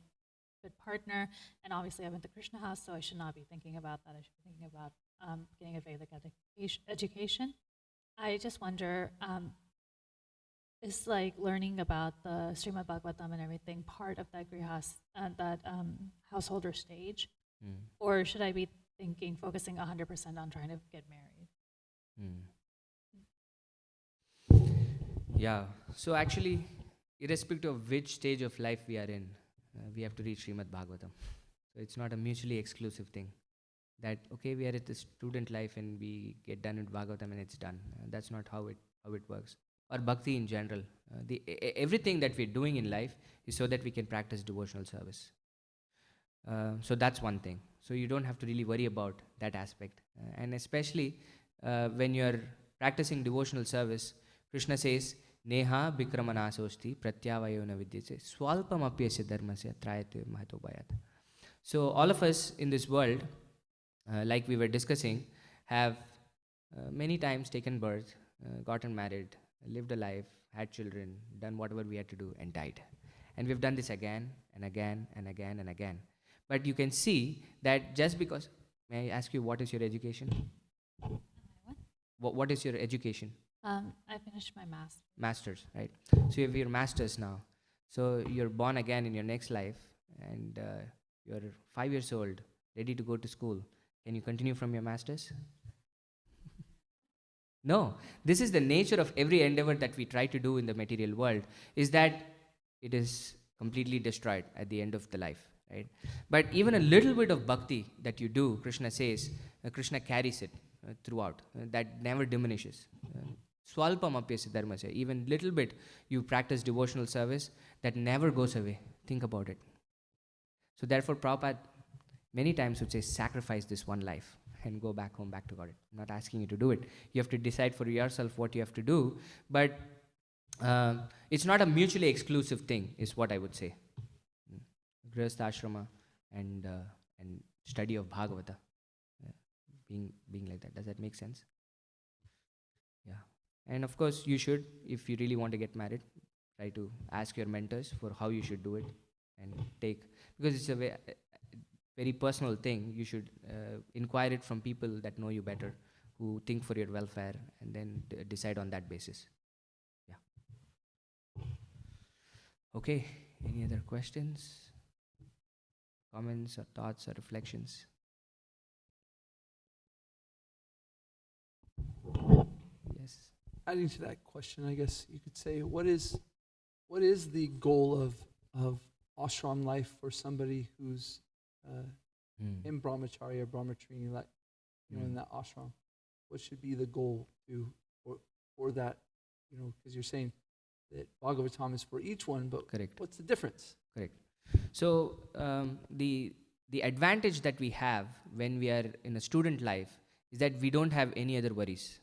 Speaker 6: good partner, and obviously I'm at the Krishna house, so I should not be thinking about that. I should be thinking about getting a Vedic education. I just wonder, is like learning about the Srimad Bhagavatam and everything part of that householder stage, or should I be focusing 100% on trying to get married?
Speaker 1: Yeah. So actually, irrespective of which stage of life we are in, we have to read Srimad Bhagavatam. So it's not a mutually exclusive thing. That okay, we are at the student life and we get done with Bhagavatam and it's done. That's not how it works. Or bhakti in general. Everything that we're doing in life is so that we can practice devotional service. So that's one thing. So you don't have to really worry about that aspect. And especially when you're practicing devotional service, Krishna says, Neha Bikramanasosti Pratyavayona Vidyase Swalpam Apyasya Dharmasya Trayate Mahatobayat. So all of us in this world, like we were discussing, have many times taken birth, gotten married, lived a life, had children, done whatever we had to do, and died. And we've done this again and again and again and again. But you can see that just because, may I ask you, what is your education? What is your education?
Speaker 6: I finished my master's.
Speaker 1: Masters, right? So you have your masters now. So you're born again in your next life, and you're 5 years old, ready to go to school. Can you continue from your masters? No. This is the nature of every endeavor that we try to do in the material world, is that it is completely destroyed at the end of the life, right? But even a little bit of bhakti that you do, Krishna says, Krishna carries it throughout. That never diminishes. Swalpam apyasya dharmasya. Even little bit you practice devotional service, that never goes away. Think about it. So therefore Prabhupada many times would say, sacrifice this one life and go back home, back to God. I'm not asking you to do it. You have to decide for yourself what you have to do. But it's not a mutually exclusive thing, is what I would say. Grihastha ashrama and study of Bhagavata. Being like that. Does that make sense? Yeah. And of course, you should, if you really want to get married, try to ask your mentors for how you should do it and take, because it's a very personal thing. You should inquire it from people that know you better, who think for your welfare, and then decide on that basis. Yeah. Okay. Any other questions, comments, or thoughts, or reflections? Yes.
Speaker 2: Adding to that question, I guess you could say, what is the goal of ashram life for somebody who's in brahmacharya, brahmacharya, like, in that ashram? What should be the goal for that? Because you're saying that Bhagavatam is for each one, but
Speaker 1: Correct.
Speaker 2: What's the difference?
Speaker 1: Correct. So the advantage that we have when we are in a student life is that we don't have any other worries.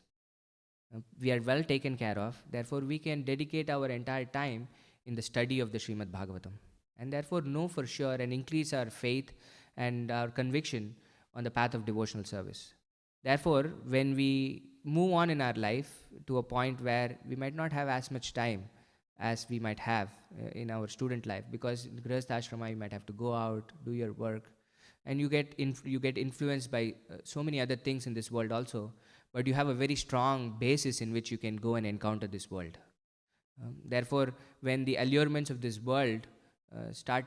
Speaker 1: We are well taken care of. Therefore, we can dedicate our entire time in the study of the Srimad Bhagavatam, and therefore know for sure and increase our faith and our conviction on the path of devotional service. Therefore, when we move on in our life to a point where we might not have as much time as we might have in our student life, because in Grihastha ashrama you might have to go out, do your work, and you get influenced by so many other things in this world also. but you have a very strong basis in which you can go and encounter this world. Therefore, when the allurements of this world start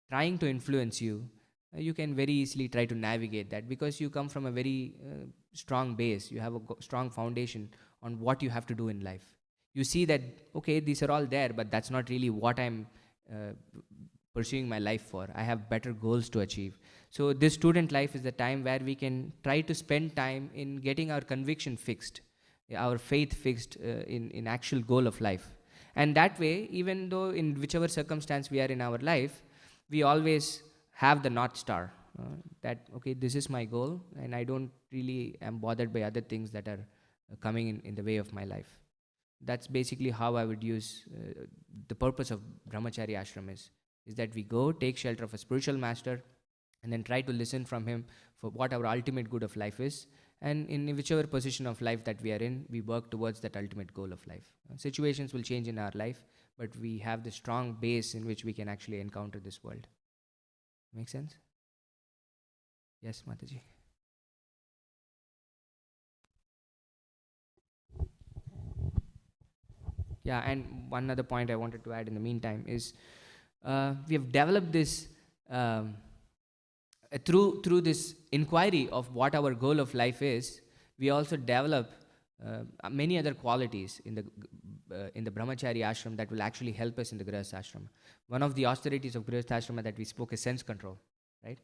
Speaker 1: trying to influence you, you can very easily try to navigate that, because you come from a very strong base. You have a strong foundation on what you have to do in life. You see that, okay, these are all there, but that's not really what I'm pursuing my life for. I have better goals to achieve. So this student life is the time where we can try to spend time in getting our conviction fixed, our faith fixed in actual goal of life. And that way, even though in whichever circumstance we are in our life, we always have the North Star, that, okay, this is my goal, and I don't really am bothered by other things that are coming in the way of my life. That's basically how I would use the purpose of Brahmachari ashram is that we go, take shelter of a spiritual master, and then try to listen from him for what our ultimate good of life is. And in whichever position of life that we are in, we work towards that ultimate goal of life. Situations will change in our life, but we have the strong base in which we can actually encounter this world. Make sense? Yes, Mataji. Yeah, and one other point I wanted to add in the meantime is we have developed this through this inquiry of what our goal of life is. We also develop many other qualities in the Brahmachari ashram that will actually help us in the Grihastha ashram. One of the austerities of Grihastha ashram that we spoke is sense control, right?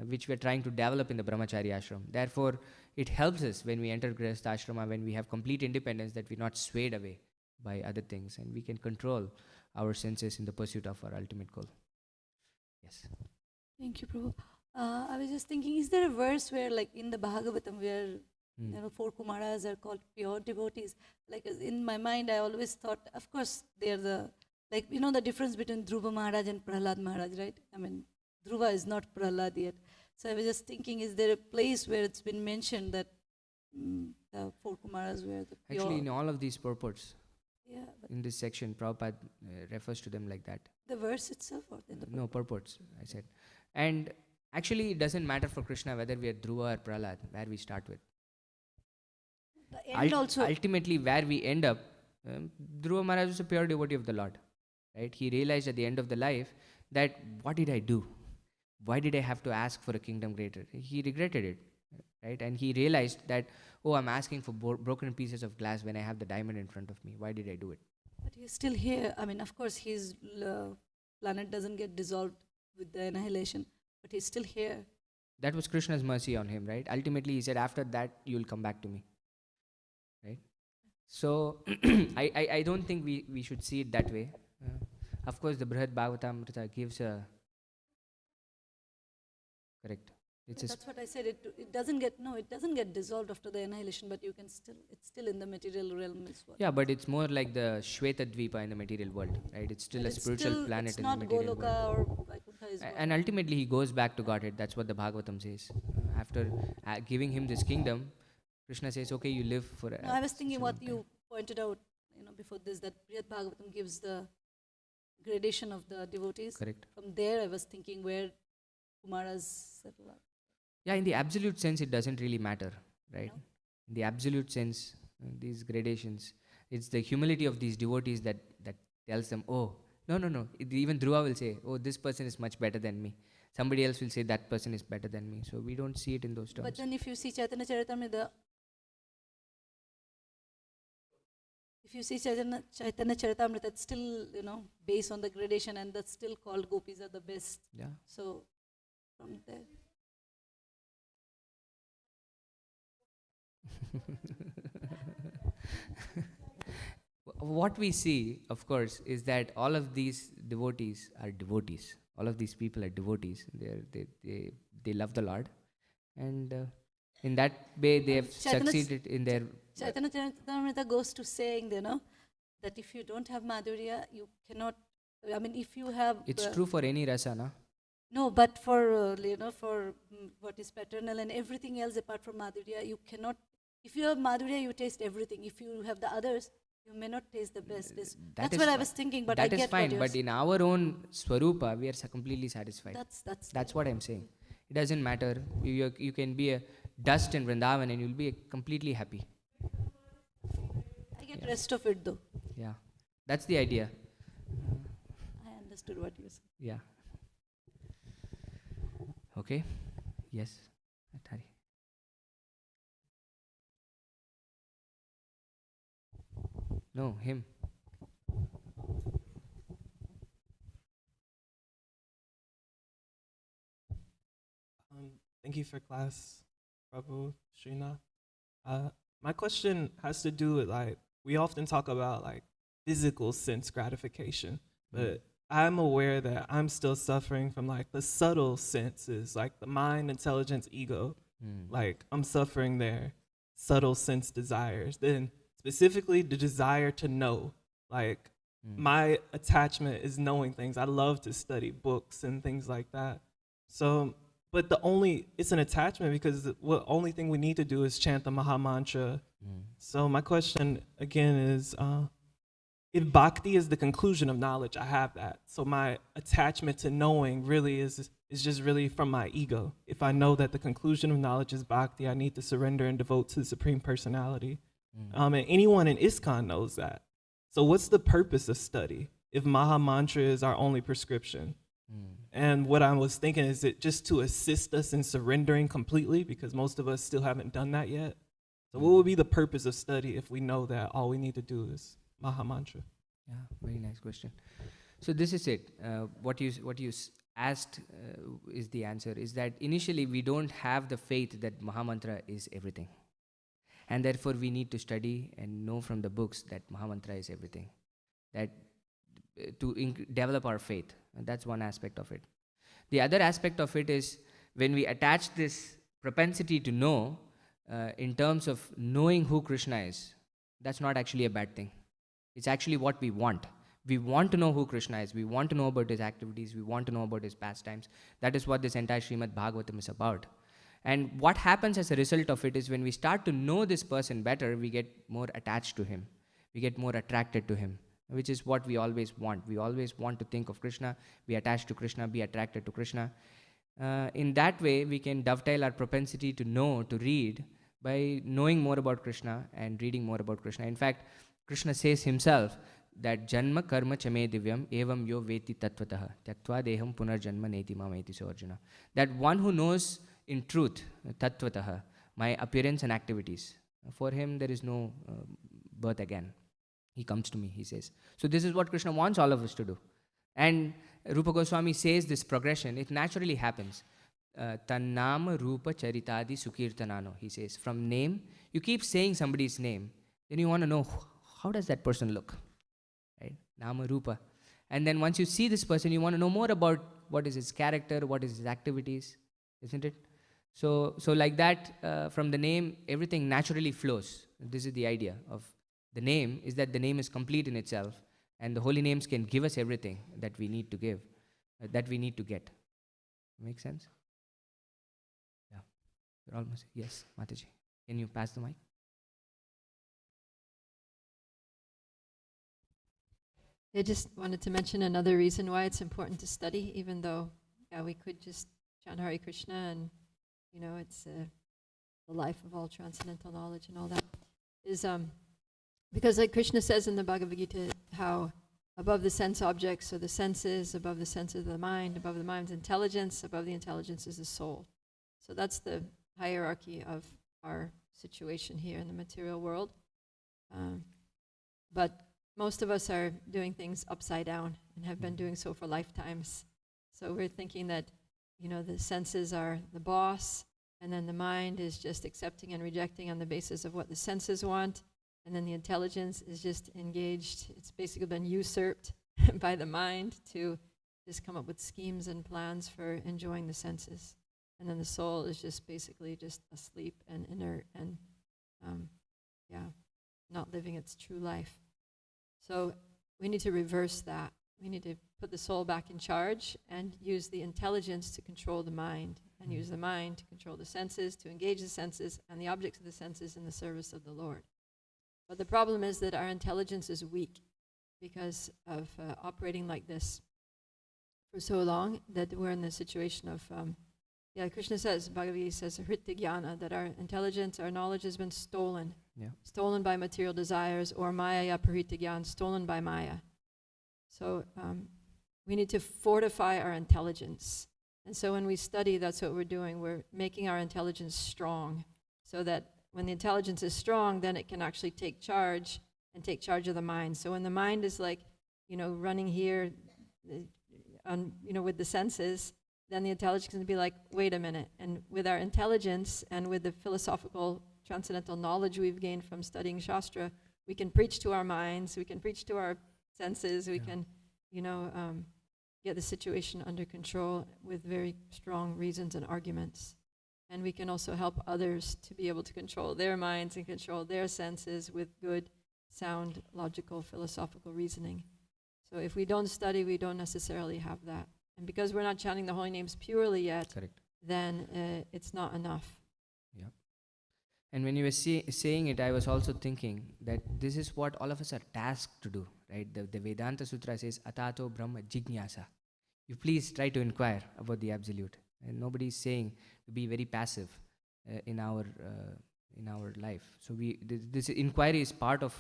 Speaker 1: Which we are trying to develop in the Brahmachari ashram. Therefore, it helps us when we enter Grihastha ashrama, when we have complete independence, that we're not swayed away by other things, and we can control our senses in the pursuit of our ultimate goal. Yes.
Speaker 9: Thank you, Prabhu. I was just thinking, is there a verse where, like in the Bhagavatam, where 4 Kumaras are called pure devotees? Like in my mind, I always thought, of course, they're the, like, the difference between Dhruva Maharaj and Prahlad Maharaj, right? I mean, Dhruva is not Prahlad yet. So I was just thinking, is there a place where it's been mentioned that the 4 Kumaras were the pure?
Speaker 1: Actually, in all of these purports,
Speaker 9: yeah,
Speaker 1: in this section, Prabhupada refers to them like that.
Speaker 9: The verse itself, or the
Speaker 1: no, purports, I said. And actually, it doesn't matter for Krishna whether we are Dhruva or Prahlad, where we start with.
Speaker 9: The end also.
Speaker 1: Ultimately, where we end up, Dhruva Maharaj was a pure devotee of the Lord. Right? He realized at the end of the life that, what did I do? Why did I have to ask for a kingdom greater? He regretted it. Right? And he realized that, oh, I'm asking for broken pieces of glass when I have the diamond in front of me. Why did I do it?
Speaker 9: But he's still here. I mean, of course, his planet doesn't get dissolved with the annihilation, but he's still here.
Speaker 1: That was Krishna's mercy on him, right? Ultimately, he said, after that, you'll come back to me. Right? So, I don't think we should see it that way. Of course, the Brihad Bhagavatamrita gives a... Correct.
Speaker 9: That's what I said. It doesn't get dissolved after the annihilation, but it's still in the material realm as well.
Speaker 1: Yeah, but it's more like the Shweta Dvipa in the material world, right? It's still a spiritual planet in the material world. And ultimately, he goes back to Godhead. That's what the Bhagavatam says. After giving him this kingdom, Krishna says, okay, you live for...
Speaker 9: No, I was thinking what you pointed out, before this, that Brihad Bhagavatam gives the gradation of the devotees.
Speaker 1: Correct.
Speaker 9: From there, I was thinking where Kumaras settle out.
Speaker 1: Yeah, in the absolute sense, it doesn't really matter, right? No? In the absolute sense, these gradations, it's the humility of these devotees that tells them, oh, no. Even Dhruva will say, oh, this person is much better than me. Somebody else will say that person is better than me. So we don't see it in those terms.
Speaker 9: But then if you see Chaitanya Charitamrita, it's still, based on the gradation, and that's still called gopis are the best.
Speaker 1: Yeah.
Speaker 9: So from there.
Speaker 1: What we see, of course, is that all of these devotees are devotees. All of these people are devotees. They love the Lord, and in that way they have succeeded in their...
Speaker 9: Chaitanya Charitamrita goes to saying, that if you don't have Madhurya, you cannot... I mean, if you have...
Speaker 1: It's true for any rasa, na?
Speaker 9: No, but for, for what is paternal and everything else apart from Madhurya, you cannot... If you have Madhurya, you taste everything. If you have the others, you may not taste the best. That's what I was thinking, but I get
Speaker 1: that is fine, but in our own Swarupa, we are completely satisfied.
Speaker 9: That's
Speaker 1: what I'm saying. It doesn't matter. You can be a dust in Vrindavan and you'll be completely happy.
Speaker 9: I get rest of it though.
Speaker 1: Yeah, that's the idea.
Speaker 9: I understood what you said.
Speaker 1: Yeah. Okay. Yes. Atari. No, him.
Speaker 12: Thank you for class, Prabhu, Srinath. My question has to do with like, we often talk about like physical sense gratification, but I'm aware that I'm still suffering from like the subtle senses, like the mind, intelligence, ego. Like I'm suffering their subtle sense desires. Then specifically the desire to know, like my attachment is knowing things. I love to study books and things like that. So, but it's an attachment because the only thing we need to do is chant the Maha Mantra. So my question again is, if bhakti is the conclusion of knowledge, I have that. So my attachment to knowing really is just really from my ego. If I know that the conclusion of knowledge is bhakti, I need to surrender and devote to the Supreme Personality. And anyone in ISKCON knows that. So what's the purpose of study if Maha Mantra is our only prescription? And what I was thinking is it just to assist us in surrendering completely, because most of us still haven't done that yet. So what would be the purpose of study if we know that all we need to do is Maha Mantra?
Speaker 1: Yeah, very nice question. So this is it. What you asked is the answer. Is that initially we don't have the faith that Maha Mantra is everything, and therefore we need to study and know from the books that Maha Mantra is everything. That to develop our faith. And that's one aspect of it. The other aspect of it is when we attach this propensity to know in terms of knowing who Krishna is, that's not actually a bad thing. It's actually what we want. We want to know who Krishna is. We want to know about his activities. We want to know about his pastimes. That is what this entire Srimad Bhagavatam is about. And what happens as a result of it is when we start to know this person better, we get more attached to him. We get more attracted to him, which is what we always want. We always want to think of Krishna, be attached to Krishna, be attracted to Krishna. In that way, we can dovetail our propensity to know, to read, by knowing more about Krishna and reading more about Krishna. In fact, Krishna says himself that Janma Karma Chame Divyam Evam Yo Veti Tattvataha Tyaktva Deham Punar Janma Neti Mameti So Arjuna. That one who knows in truth, Tattvataha, my appearance and activities, for him there is no birth again. He comes to me, he says. So this is what Krishna wants all of us to do. And Rupa Goswami says this progression, it naturally happens. Tannama Rupa Charitadi Sukirtanano, he says. From name, you keep saying somebody's name, then you want to know, how does that person look? Right? Nama Rupa. And then once you see this person, you want to know more about what is his character, what is his activities, isn't it? So like that, from the name, everything naturally flows. This is the idea of the name, is that the name is complete in itself, and the holy names can give us everything that we need to give, that we need to get. Make sense? Yeah. You're almost, yes, Mataji. Can you pass the mic?
Speaker 8: I just wanted to mention another reason why it's important to study, even though we could just chant Hare Krishna and, it's the life of all transcendental knowledge and all that, is because like Krishna says in the Bhagavad Gita, how above the sense objects are the senses, above the senses of the mind, above the mind's intelligence, above the intelligence is the soul. So that's the hierarchy of our situation here in the material world. But most of us are doing things upside down and have been doing so for lifetimes. So we're thinking that, the senses are the boss, and then the mind is just accepting and rejecting on the basis of what the senses want, and then the intelligence is just engaged. It's basically been usurped by the mind to just come up with schemes and plans for enjoying the senses. And then the soul is just basically just asleep and inert and, not living its true life. So we need to reverse that. We need to put the soul back in charge and use the intelligence to control the mind, and use the mind to control the senses, to engage the senses and the objects of the senses in the service of the Lord. But the problem is that our intelligence is weak because of operating like this for so long, that we're in the situation of Yeah, Krishna says, Bhagavad Gita says, Hrityajnana, that our intelligence, our knowledge has been stolen.
Speaker 1: Yeah.
Speaker 8: Stolen by material desires, or Maya Paritagyan, stolen by Maya. So we need to fortify our intelligence. And so when we study, that's what we're doing. We're making our intelligence strong, so that when the intelligence is strong, then it can actually take charge and take charge of the mind. So when the mind is like, running here, with the senses, then the intelligence can be like, wait a minute. And with our intelligence and with the philosophical transcendental knowledge we've gained from studying Shastra, we can preach to our minds, we can preach to our senses, we can, get the situation under control with very strong reasons and arguments. And we can also help others to be able to control their minds and control their senses with good, sound, logical, philosophical reasoning. So if we don't study, we don't necessarily have that. And because we're not chanting the holy names purely yet,
Speaker 1: Correct.
Speaker 8: then it's not enough.
Speaker 1: Yeah. And when you were saying it, I was also thinking that this is what all of us are tasked to do, right? The Vedanta Sutra says, Atato Brahma Jignasa. You please try to inquire about the Absolute. And nobody is saying to be very passive in our life. So this inquiry is part of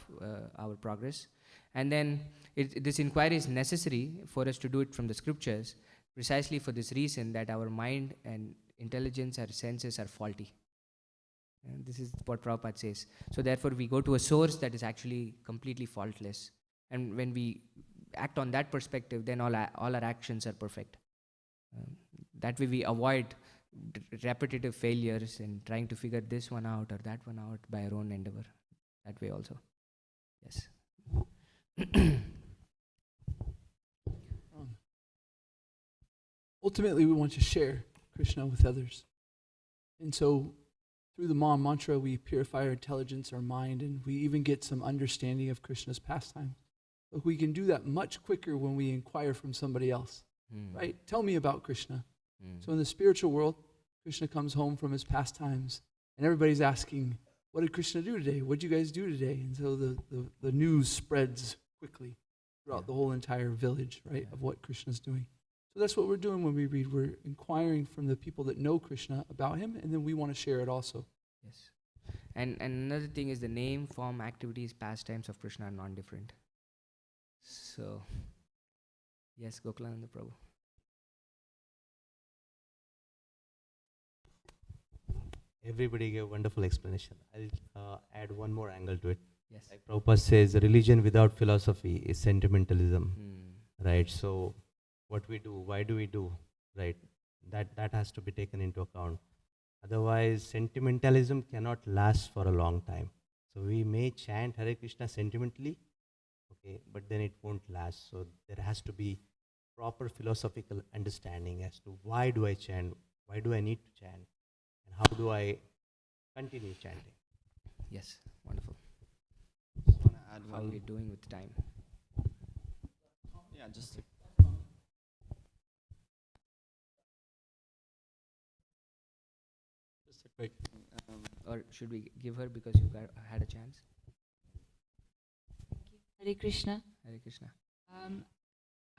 Speaker 1: our progress. And then this inquiry is necessary for us to do it from the scriptures, precisely for this reason that our mind and intelligence, our senses are faulty. And this is what Prabhupada says. So therefore we go to a source that is actually completely faultless. And when we act on that perspective, then all our actions are perfect. That way we avoid repetitive failures and trying to figure this one out or that one out by our own endeavor. That way also. Yes.
Speaker 2: Ultimately, we want to share Krishna with others. And so through the Maha Mantra, we purify our intelligence, our mind, and we even get some understanding of Krishna's pastime. But we can do that much quicker when we inquire from somebody else, right? Tell me about Krishna. So in the spiritual world, Krishna comes home from his pastimes, and everybody's asking, what did Krishna do today? What did you guys do today? And so the news spreads quickly throughout the whole entire village, right, of what Krishna's doing. So that's what we're doing when we read. We're inquiring from the people that know Krishna about him, and then we want to share it also.
Speaker 1: Yes. And another thing is the name, form, activities, pastimes of Krishna are non-different. So, yes, Gokulananda Prabhu.
Speaker 14: Everybody gave a wonderful explanation. I'll add one more angle to it.
Speaker 1: Yes.
Speaker 14: Like Prabhupada says, religion without philosophy is sentimentalism, right? So what we do, why do we do, right? That has to be taken into account. Otherwise, sentimentalism cannot last for a long time. So we may chant Hare Krishna sentimentally, okay, but then it won't last. So there has to be proper philosophical understanding as to why do I chant, why do I need to chant, and how do I continue chanting.
Speaker 1: Yes, wonderful.
Speaker 3: Just want to add
Speaker 1: How are
Speaker 3: one.
Speaker 1: we doing with time?
Speaker 3: Yeah, just a quick.
Speaker 1: Or should we give her because you had a chance?
Speaker 5: Hare Krishna.
Speaker 1: Hare Krishna.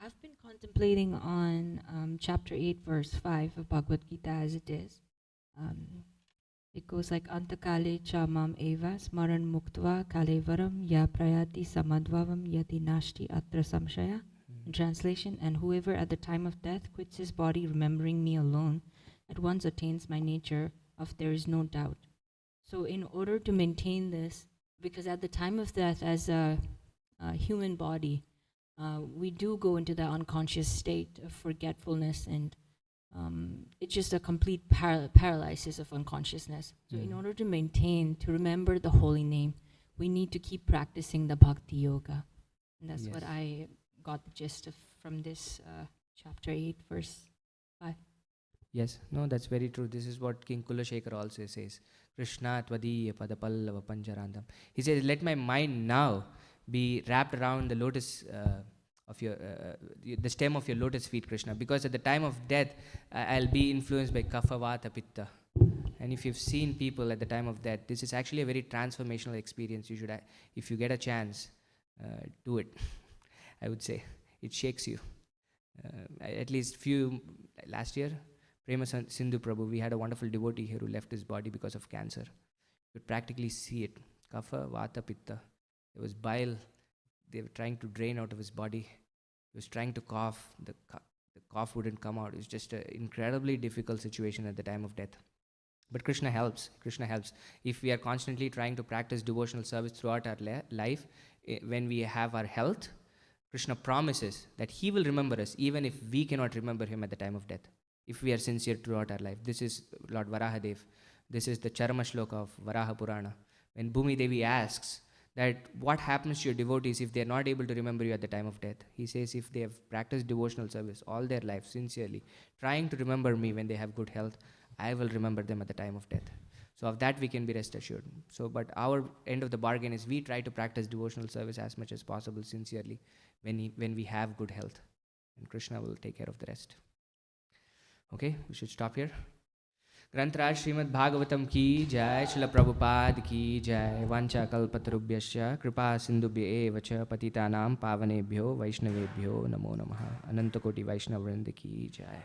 Speaker 5: I've been contemplating on chapter 8, verse 5 of Bhagavad Gita as it is. It goes like, Antakale cha mam eva smaran muktva kalevaram ya prayati samadvavam yati nashti atra samshaya. In translation, and whoever at the time of death quits his body remembering me alone, at once attains my nature of there is no doubt. So in order to maintain this, because at the time of death as a human body, we do go into the unconscious state of forgetfulness, and it's just a complete paralysis of unconsciousness. So in order to maintain, to remember the holy name, we need to keep practicing the bhakti yoga. And that's what I got the gist of from this chapter 8, verse 5.
Speaker 1: Yes, no, that's very true. This is what King Kulashekara also says. Krishna tvadiya padapallava panjarandam. He says, let my mind now be wrapped around the lotus of your, the stem of your lotus feet, Krishna. Because at the time of death, I'll be influenced by kapha, vata, pitta. And if you've seen people at the time of death, this is actually a very transformational experience. You should, if you get a chance, do it. I would say it shakes you. At least last year, Prema Sindhu Prabhu, we had a wonderful devotee here who left his body because of cancer. You could practically see it. Kapha, Vata, Pitta. There was bile. They were trying to drain out of his body. He was trying to cough. The cough wouldn't come out. It was just an incredibly difficult situation at the time of death. But Krishna helps. Krishna helps. If we are constantly trying to practice devotional service throughout our life, when we have our health, Krishna promises that he will remember us even if we cannot remember him at the time of death, if we are sincere throughout our life. This is Lord Varahadev. This is the Charama Shloka of Varaha Purana. When Bhumi Devi asks that what happens to your devotees if they are not able to remember you at the time of death, he says if they have practiced devotional service all their life sincerely, trying to remember me when they have good health, I will remember them at the time of death. So of that we can be rest assured. So, but our end of the bargain is we try to practice devotional service as much as possible sincerely when we have good health. And Krishna will take care of the rest. Okay, we should stop here. ग्रंथराज Shrimad Bhagavatam की जय, श्रील प्रभुपाद की जय, वांछा कल्पतरुभ्यश्च कृपा सिंधुभ्य एव च पतितानां पावनेभ्यो वैष्णवेभ्यो नमो नमः। अनंत कोटि वैष्णव वृंद की जय।